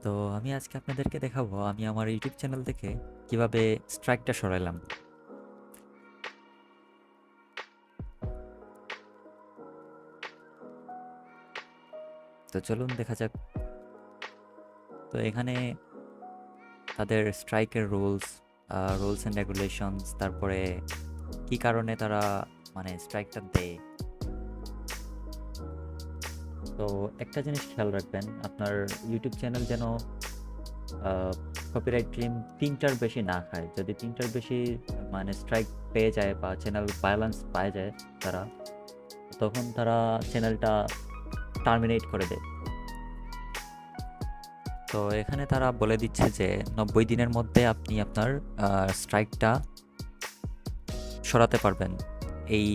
তো আমি আজকে আপনাদেরকে দেখাবো আমি আমার ইউটিউব চ্যানেল থেকে কিভাবে স্ট্রাইকটা সরাইলাম। তো চলুন দেখা যাক। তো এখানে তাদের স্ট্রাইকের রুলস অ্যান্ড রেগুলেশনস, তারপরে কি কারণে তারা মানে স্ট্রাইকটা দেয়। তো একটা জিনিস খেয়াল রাখবেন, আপনার ইউটিউব চ্যানেল যেন কপিরাইট ক্লেম ৩টার বেশি না খায়। যদি ৩টার বেশি মানে স্ট্রাইক পেয়ে যায় বা চ্যানেল ব্যালেন্স পায় যায় তারা, তখন তারা চ্যানেলটা টার্মিনেট করে দেয়। তো এখানে তারা বলে দিচ্ছে যে ৯০ দিনের মধ্যে আপনি আপনার স্ট্রাইকটা সরাতে পারবেন এই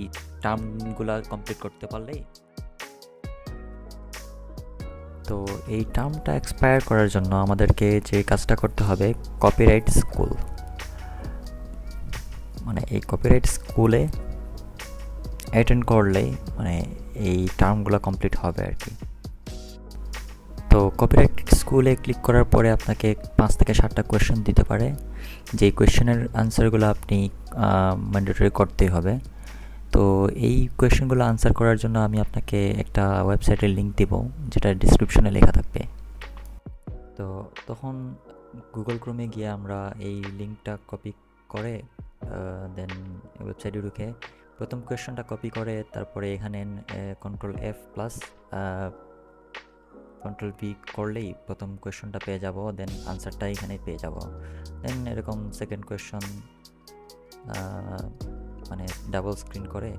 টার্মগুলা কমপ্লিট করতে পারলেই। তো এই টার্মটা এক্সপায়ার করার জন্য আমাদেরকে যে কাজটা করতে হবে, কপিরাইট স্কুল, মানে এই কপিরাইট স্কুলে অ্যাটেন্ড করলেই মানে এই টার্মগুলো কমপ্লিট হবে আর কি। তো কপিরাইট স্কুলে ক্লিক করার পরে আপনাকে ৫ থেকে ৭টা কোয়েশ্চেন দিতে পারে, যেই কোয়েশ্চেনের আনসারগুলো আপনি ম্যান্ডেটরি করতেই হবে। তো এই কোয়েশ্চেনগুলো আনসার করার জন্য আমি আপনাকে একটা ওয়েবসাইটের লিঙ্ক দিব, যেটা ডিসক্রিপশনে লেখা থাকবে। তো তখন গুগল ক্রোমে গিয়ে আমরা এই লিঙ্কটা কপি করে দেন ওয়েবসাইটে ঢুকে প্রথম কোয়েশ্চনটা কপি করে তারপরে এখানে control F plus control V করলেই প্রথম কোয়েশ্চনটা পেয়ে যাব, দেন আনসারটা এখানেই পেয়ে যাব। দেন এরকম সেকেন্ড কোয়েশ্চন মানে ডাবল স্ক্রিন করে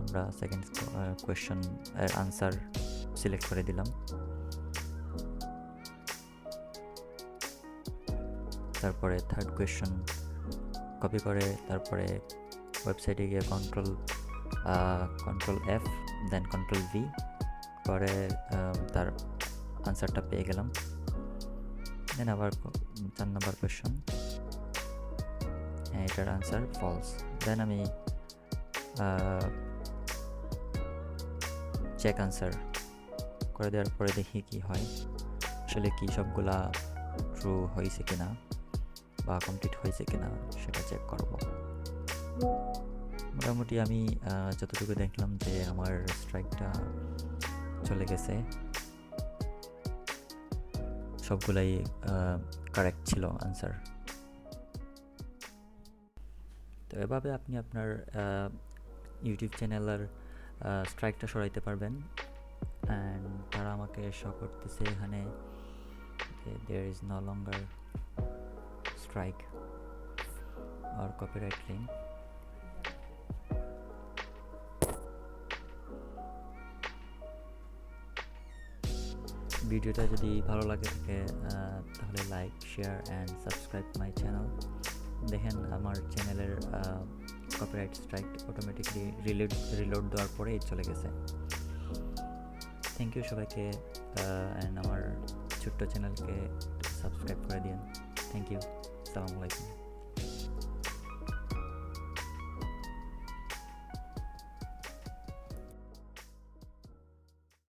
আমরা সেকেন্ড কোয়েশ্চন এর আনসার সিলেক্ট করে দিলাম। তারপরে থার্ড কোয়েশ্চন কপি করে তারপরে ওয়েবসাইটে গিয়ে কন্ট্রোল F দেন কন্ট্রোল V করে তার আনসারটা পেয়ে গেলাম। দেন আবার 4 নম্বর কোয়েশ্চন, হ্যাঁ এটার আনসার ফলস। দেন আমি চেক আনসার করে দেওয়ার পরে দেখি কি হয়, আসলে কি সবগুলা ট্রু হয়েছে কিনা বা কমপ্লিট হয়েছে কিনা সেটা চেক করব। মোটামুটি আমি যতটুকু দেখলাম যে আমার স্ট্রাইকটা চলে গেছে, সবগুলাই কারেক্ট ছিল আনসার। তো এভাবে আপনি আপনার ইউটিউব চ্যানেলের স্ট্রাইকটা সরাইতে পারবেন। অ্যান্ড তারা আমাকে শো করতেছে এখানে there is no longer strike আর কপিরাইট ক্লেম। ভিডিওটা যদি ভালো লাগে থাকে তাহলে like, share and subscribe my channel. দেখেন আমার চ্যানেলের কপিরাইট স্ট্রাইক অটোমেটিকলি রিলোড দেওয়ার পরেই চলে গেছে। থ্যাংক ইউ সবাইকে, অ্যান্ড আমার ছোট্ট চ্যানেলকে সাবস্ক্রাইব করে দিন। থ্যাংক ইউ, আসসালামু আলাইকুম।